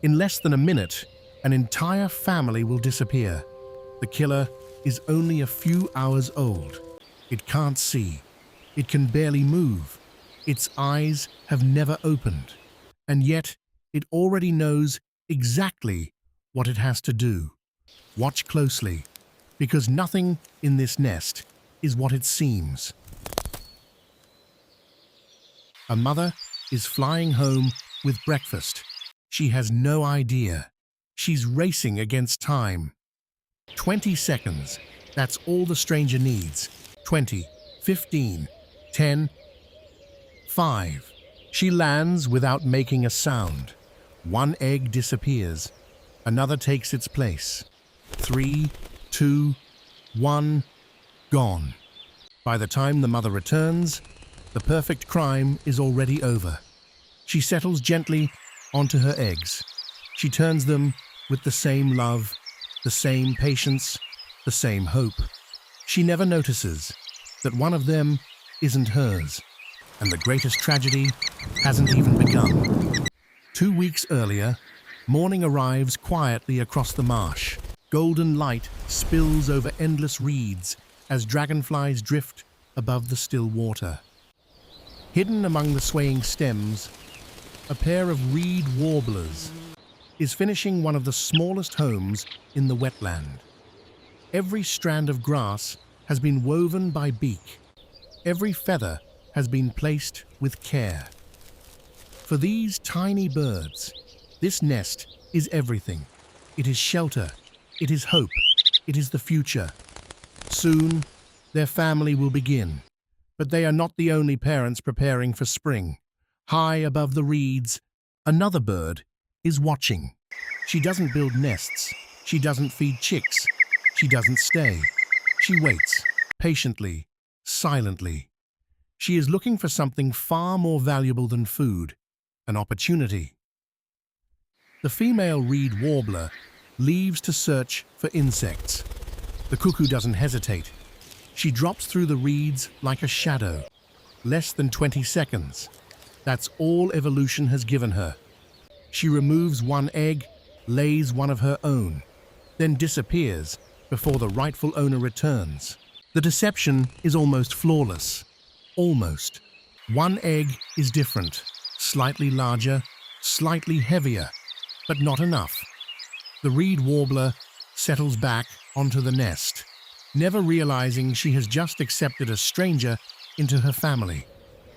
In less than a minute, an entire family will disappear. The killer is only a few hours old. It can't see. It can barely move. Its eyes have never opened. And yet, it already knows exactly what it has to do. Watch closely, because nothing in this nest is what it seems. A mother is flying home with breakfast. She has no idea. She's racing against time. 20 seconds. That's all the stranger needs. 20, 15, 10, 5. She lands without making a sound. One egg disappears. Another takes its place. 3, 2, 1, gone. By the time the mother returns, the perfect crime is already over. She settles gently onto her eggs. She turns them with the same love, the same patience, the same hope. She never notices that one of them isn't hers, and the greatest tragedy hasn't even begun. 2 weeks earlier, morning arrives quietly across the marsh. Golden light spills over endless reeds as dragonflies drift above the still water. Hidden among the swaying stems, a pair of reed warblers is finishing one of the smallest homes in the wetland. Every strand of grass has been woven by beak. Every feather has been placed with care. For these tiny birds, this nest is everything. It is shelter. It is hope. It is the future. Soon, their family will begin. But they are not the only parents preparing for spring. High above the reeds, another bird is watching. She doesn't build nests. She doesn't feed chicks. She doesn't stay. She waits, patiently, silently. She is looking for something far more valuable than food, an opportunity. The female reed warbler leaves to search for insects. The cuckoo doesn't hesitate. She drops through the reeds like a shadow. Less than 20 seconds. That's all evolution has given her. She removes one egg, lays one of her own, then disappears before the rightful owner returns. The deception is almost flawless. Almost. One egg is different, slightly larger, slightly heavier, but not enough. The reed warbler settles back onto the nest, never realizing she has just accepted a stranger into her family.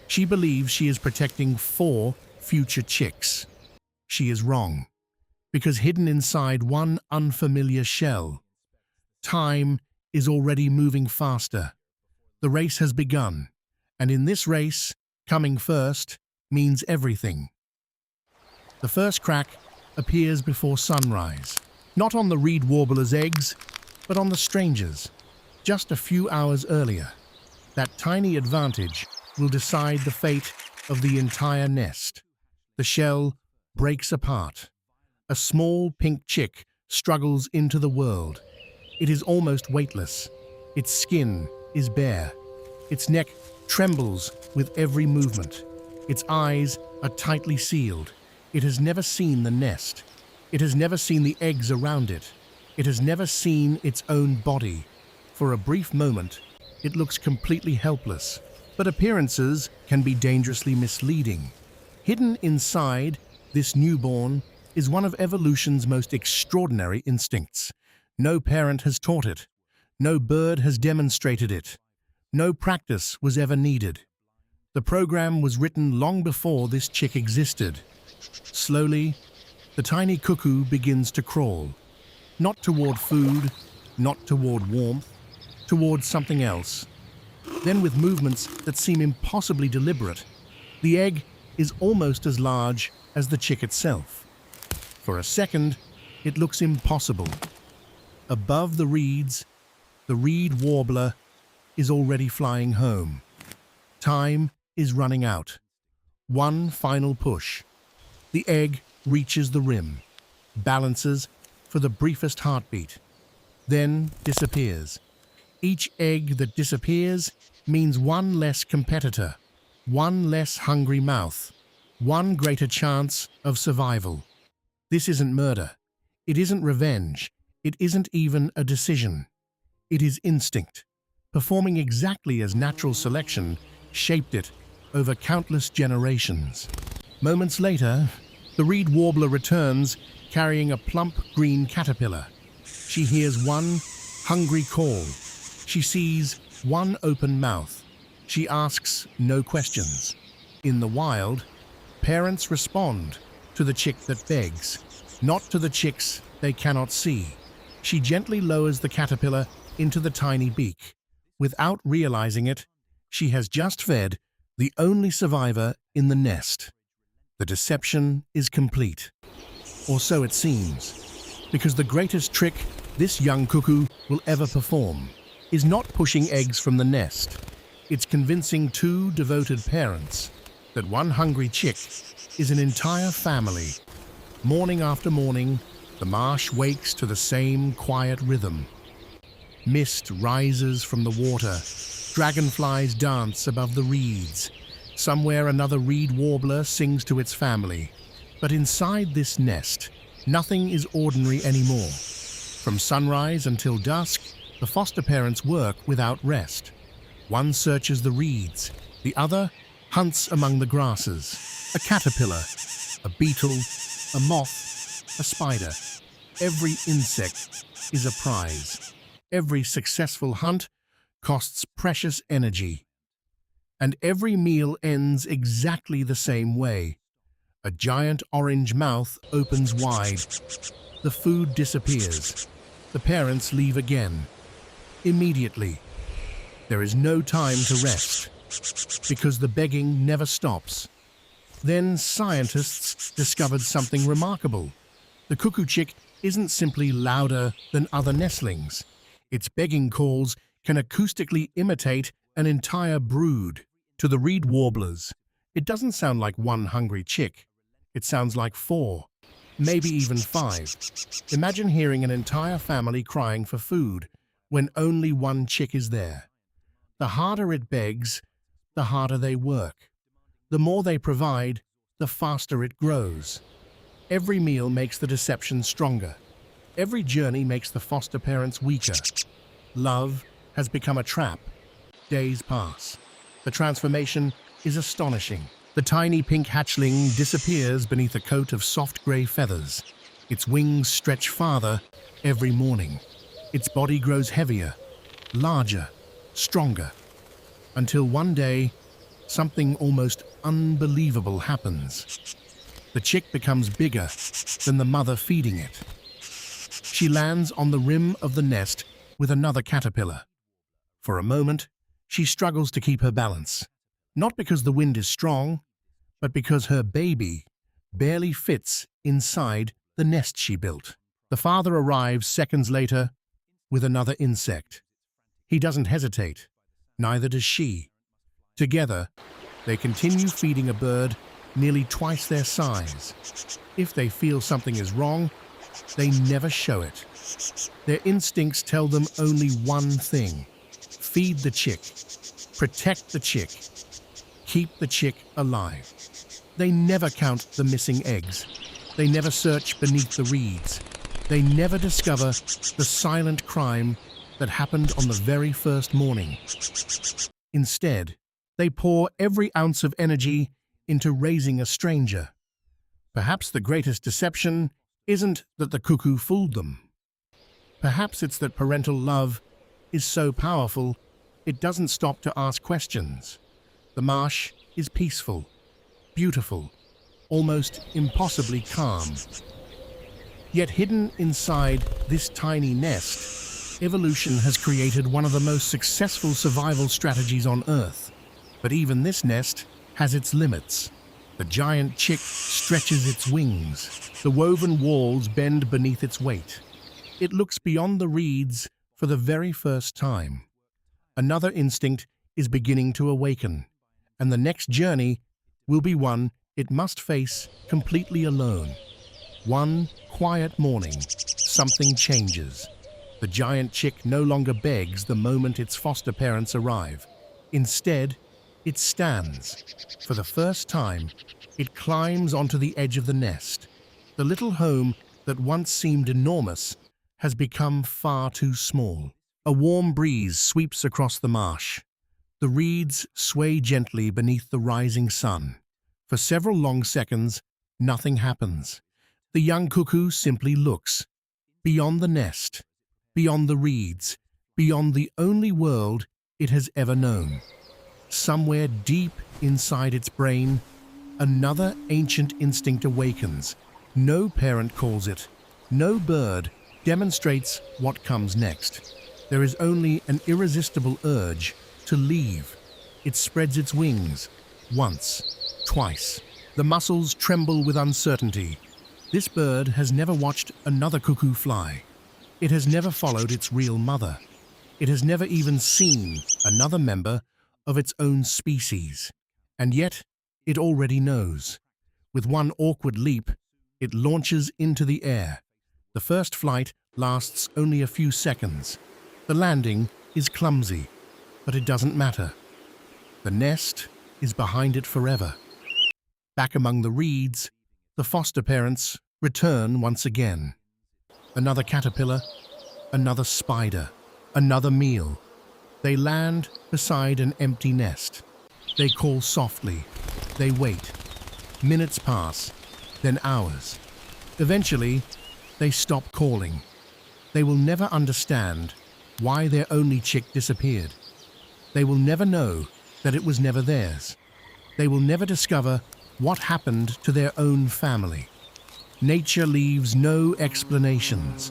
She believes she is protecting 4 future chicks. She is wrong, because hidden inside one unfamiliar shell, time is already moving faster. The race has begun, and in this race, coming first means everything. The first crack appears before sunrise, not on the reed warbler's eggs, but on the stranger's, just a few hours earlier. That tiny advantage will decide the fate of the entire nest. The shell breaks apart. A small pink chick struggles into the world. It is almost weightless. Its skin is bare. Its neck trembles with every movement. Its eyes are tightly sealed. It has never seen the nest. It has never seen the eggs around it. It has never seen its own body. For a brief moment, it looks completely helpless. But appearances can be dangerously misleading. Hidden inside this newborn is one of evolution's most extraordinary instincts. No parent has taught it. No bird has demonstrated it. No practice was ever needed. The program was written long before this chick existed. Slowly, the tiny cuckoo begins to crawl. Not toward food, not toward warmth, toward something else. Then with movements that seem impossibly deliberate, the egg is almost as large as the chick itself. For a second, it looks impossible. Above the reeds, the reed warbler is already flying home. Time is running out. One final push. The egg reaches the rim, balances for the briefest heartbeat, then disappears. Each egg that disappears means one less competitor, one less hungry mouth, one greater chance of survival. This isn't murder. It isn't revenge. It isn't even a decision. It is instinct, performing exactly as natural selection shaped it over countless generations. Moments later, the reed warbler returns carrying a plump green caterpillar. She hears one hungry call. She sees one open mouth. She asks no questions. In the wild, parents respond to the chick that begs, not to the chicks they cannot see. She gently lowers the caterpillar into the tiny beak. Without realizing it, she has just fed the only survivor in the nest. The deception is complete. Or so it seems, because the greatest trick this young cuckoo will ever perform is not pushing eggs from the nest. It's convincing two devoted parents that one hungry chick is an entire family. Morning after morning, the marsh wakes to the same quiet rhythm. Mist rises from the water. Dragonflies dance above the reeds. Somewhere another reed warbler sings to its family. But inside this nest, nothing is ordinary anymore. From sunrise until dusk, the foster parents work without rest. One searches the reeds, the other hunts among the grasses. A caterpillar, a beetle, a moth, a spider. Every insect is a prize. Every successful hunt costs precious energy. And every meal ends exactly the same way. A giant orange mouth opens wide. The food disappears. The parents leave again. Immediately. There is no time to rest, because the begging never stops. Then scientists discovered something remarkable. The cuckoo chick isn't simply louder than other nestlings. Its begging calls can acoustically imitate an entire brood. To the reed warblers, it doesn't sound like one hungry chick. It sounds like 4, maybe even 5. Imagine hearing an entire family crying for food when only one chick is there. The harder it begs, the harder they work. The more they provide, the faster it grows. Every meal makes the deception stronger. Every journey makes the foster parents weaker. Love has become a trap. Days pass. The transformation is astonishing. The tiny pink hatchling disappears beneath a coat of soft grey feathers. Its wings stretch farther every morning. Its body grows heavier, larger, stronger, until one day, something almost unbelievable happens. The chick becomes bigger than the mother feeding it. She lands on the rim of the nest with another caterpillar. For a moment, she struggles to keep her balance, not because the wind is strong, but because her baby barely fits inside the nest she built. The father arrives seconds later with another insect. He doesn't hesitate, neither does she. Together, they continue feeding a bird nearly twice their size. If they feel something is wrong, they never show it. Their instincts tell them only one thing: feed the chick, protect the chick, keep the chick alive. They never count the missing eggs. They never search beneath the reeds. They never discover the silent crime that happened on the very first morning. Instead, they pour every ounce of energy into raising a stranger. Perhaps the greatest deception isn't that the cuckoo fooled them. Perhaps it's that parental love is so powerful, it doesn't stop to ask questions. The marsh is peaceful, beautiful, almost impossibly calm. Yet hidden inside this tiny nest, evolution has created one of the most successful survival strategies on Earth. But even this nest has its limits. The giant chick stretches its wings. The woven walls bend beneath its weight. It looks beyond the reeds for the very first time. Another instinct is beginning to awaken, and the next journey will be one it must face completely alone. One quiet morning, something changes. The giant chick no longer begs the moment its foster parents arrive. Instead, it stands. For the first time, it climbs onto the edge of the nest. The little home that once seemed enormous has become far too small. A warm breeze sweeps across the marsh. The reeds sway gently beneath the rising sun. For several long seconds, nothing happens. The young cuckoo simply looks, beyond the nest, beyond the reeds, beyond the only world it has ever known. Somewhere deep inside its brain, another ancient instinct awakens. No parent calls it, no bird demonstrates what comes next. There is only an irresistible urge to leave. It spreads its wings, once, twice. The muscles tremble with uncertainty. This bird has never watched another cuckoo fly. It has never followed its real mother. It has never even seen another member of its own species. And yet, it already knows. With one awkward leap, it launches into the air. The first flight lasts only a few seconds. The landing is clumsy, but it doesn't matter. The nest is behind it forever. Back among the reeds, the foster parents return once again. Another caterpillar, another spider, another meal. They land beside an empty nest. They call softly. They wait. Minutes pass, then hours. Eventually, they stop calling. They will never understand why their only chick disappeared. They will never know that it was never theirs. They will never discover what happened to their own family. Nature leaves no explanations.